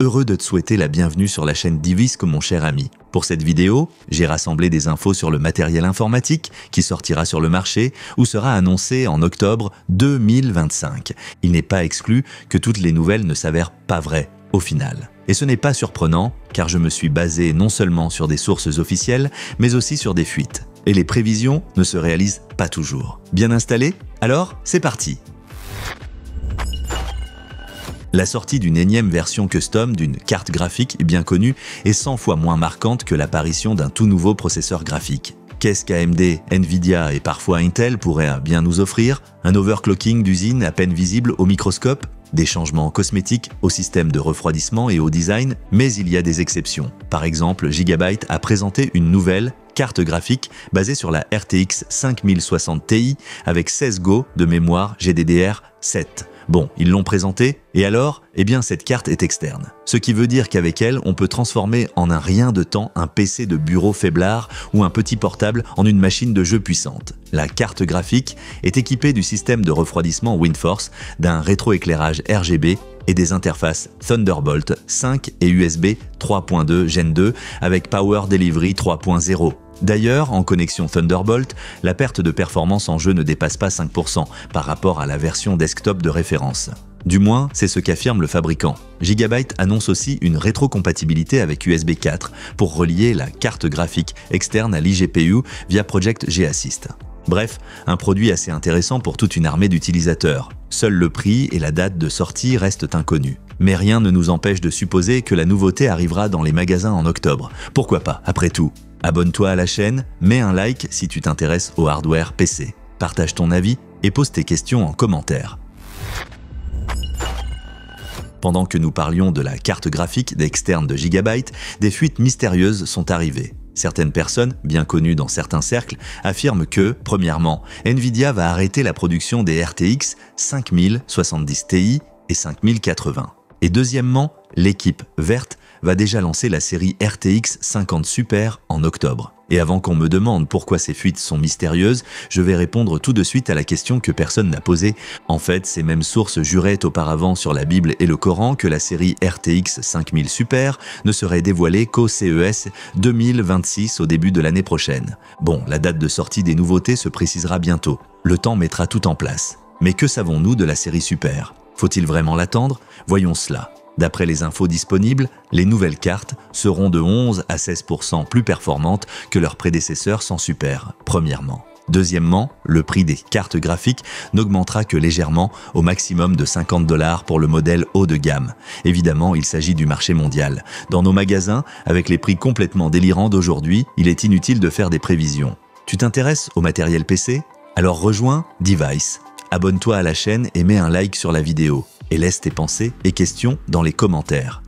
heureux de te souhaiter la bienvenue sur la chaîne Divisc, mon cher ami. Pour cette vidéo, j'ai rassemblé des infos sur le matériel informatique qui sortira sur le marché ou sera annoncé en octobre 2025. Il n'est pas exclu que toutes les nouvelles ne s'avèrent pas vraies au final. Et ce n'est pas surprenant, car je me suis basé non seulement sur des sources officielles, mais aussi sur des fuites. Et les prévisions ne se réalisent pas toujours. Bien installé? Alors, c'est parti! La sortie d'une énième version custom d'une carte graphique bien connue est 100 fois moins marquante que l'apparition d'un tout nouveau processeur graphique. Qu'est-ce qu'AMD, Nvidia et parfois Intel pourraient bien nous offrir? Un overclocking d'usine à peine visible au microscope? Des changements cosmétiques au système de refroidissement et au design, mais il y a des exceptions. Par exemple, Gigabyte a présenté une nouvelle carte graphique basée sur la RTX 5060 Ti avec 16 Go de mémoire GDDR7. Bon, ils l'ont présentée, et alors? Eh bien, cette carte est externe. Ce qui veut dire qu'avec elle, on peut transformer en un rien de temps un PC de bureau faiblard ou un petit portable en une machine de jeu puissante. La carte graphique est équipée du système de refroidissement WindForce, d'un rétroéclairage RGB et des interfaces Thunderbolt 5 et USB 3.2 Gen 2 avec Power Delivery 3.0. D'ailleurs, en connexion Thunderbolt, la perte de performance en jeu ne dépasse pas 5% par rapport à la version desktop de référence. Du moins, c'est ce qu'affirme le fabricant. Gigabyte annonce aussi une rétrocompatibilité avec USB 4 pour relier la carte graphique externe à l'iGPU via Project G-Assist. Bref, un produit assez intéressant pour toute une armée d'utilisateurs. Seul le prix et la date de sortie restent inconnus. Mais rien ne nous empêche de supposer que la nouveauté arrivera dans les magasins en octobre. Pourquoi pas, après tout? Abonne-toi à la chaîne, mets un like si tu t'intéresses au hardware PC. Partage ton avis et pose tes questions en commentaire. Pendant que nous parlions de la carte graphique externe de Gigabyte, des fuites mystérieuses sont arrivées. Certaines personnes, bien connues dans certains cercles, affirment que, premièrement, Nvidia va arrêter la production des RTX 5070 Ti et 5080. Et deuxièmement, l'équipe verte va déjà lancer la série RTX 50 Super en octobre. Et avant qu'on me demande pourquoi ces fuites sont mystérieuses, je vais répondre tout de suite à la question que personne n'a posée. En fait, ces mêmes sources juraient auparavant sur la Bible et le Coran que la série RTX 5000 Super ne serait dévoilée qu'au CES 2026 au début de l'année prochaine. Bon, la date de sortie des nouveautés se précisera bientôt. Le temps mettra tout en place. Mais que savons-nous de la série Super? Faut-il vraiment l'attendre? Voyons cela. D'après les infos disponibles, les nouvelles cartes seront de 11 à 16% plus performantes que leurs prédécesseurs sans Super, premièrement. Deuxièmement, le prix des cartes graphiques n'augmentera que légèrement, au maximum de 50 $ pour le modèle haut de gamme. Évidemment, il s'agit du marché mondial. Dans nos magasins, avec les prix complètement délirants d'aujourd'hui, il est inutile de faire des prévisions. Tu t'intéresses au matériel PC? Alors rejoins Divisc. Abonne-toi à la chaîne et mets un like sur la vidéo. Et laisse tes pensées et questions dans les commentaires.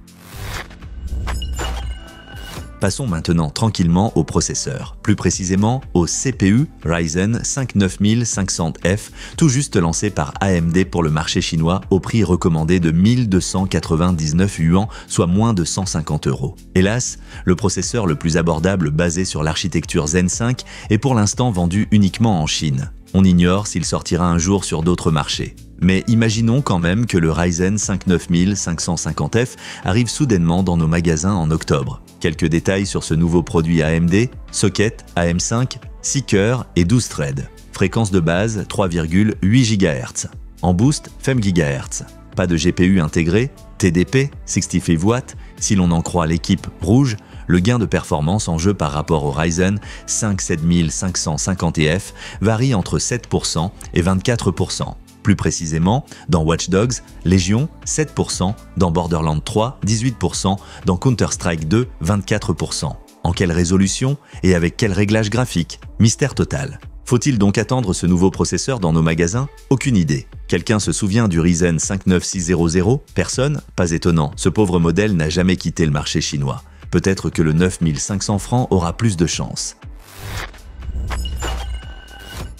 Passons maintenant tranquillement au processeur, plus précisément au CPU Ryzen 5 9500F, tout juste lancé par AMD pour le marché chinois au prix recommandé de 1299 yuan, soit moins de 150 €. Hélas, le processeur le plus abordable basé sur l'architecture Zen 5 est pour l'instant vendu uniquement en Chine. On ignore s'il sortira un jour sur d'autres marchés. Mais imaginons quand même que le Ryzen 5 9550F arrive soudainement dans nos magasins en octobre. Quelques détails sur ce nouveau produit AMD, socket AM5, 6 cœurs et 12 threads. Fréquence de base 3,8 GHz. En boost, FEM GHz. Pas de GPU intégré, TDP, 65 watts. Si l'on en croit l'équipe rouge, le gain de performance en jeu par rapport au Ryzen 5 7550F varie entre 7% et 24%. Plus précisément, dans Watch Dogs, Légion, 7%, dans Borderlands 3, 18%, dans Counter-Strike 2, 24%. En quelle résolution et avec quel réglage graphique? Mystère total. Faut-il donc attendre ce nouveau processeur dans nos magasins? Aucune idée. Quelqu'un se souvient du Ryzen 59600? Personne? Pas étonnant, ce pauvre modèle n'a jamais quitté le marché chinois. Peut-être que le 9500 francs aura plus de chance.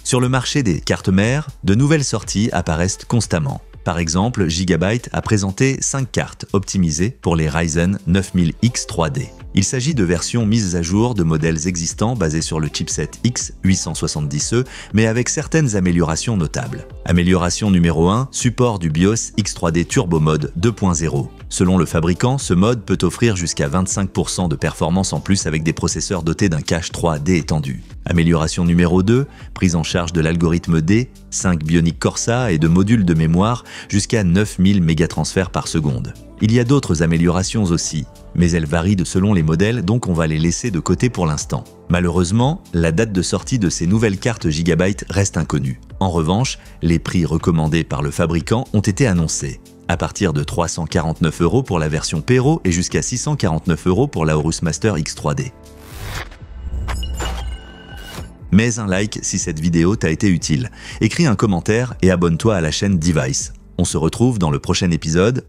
Sur le marché des cartes mères, de nouvelles sorties apparaissent constamment. Par exemple, Gigabyte a présenté 5 cartes optimisées pour les Ryzen 9000X 3D. Il s'agit de versions mises à jour de modèles existants basés sur le chipset X870E, mais avec certaines améliorations notables. Amélioration numéro 1, support du BIOS X3D Turbo Mode 2.0. Selon le fabricant, ce mode peut offrir jusqu'à 25% de performance en plus avec des processeurs dotés d'un cache 3D étendu. Amélioration numéro 2, prise en charge de l'algorithme D, 5 Bionic Corsa et de modules de mémoire jusqu'à 9000 mégatransferts par seconde. Il y a d'autres améliorations aussi, mais elles varient selon les modèles, donc on va les laisser de côté pour l'instant. Malheureusement, la date de sortie de ces nouvelles cartes Gigabyte reste inconnue. En revanche, les prix recommandés par le fabricant ont été annoncés. À partir de 349 € pour la version Pero et jusqu'à 649 € pour la Aorus Master X3D. Mets un like si cette vidéo t'a été utile. Écris un commentaire et abonne-toi à la chaîne Device. On se retrouve dans le prochain épisode.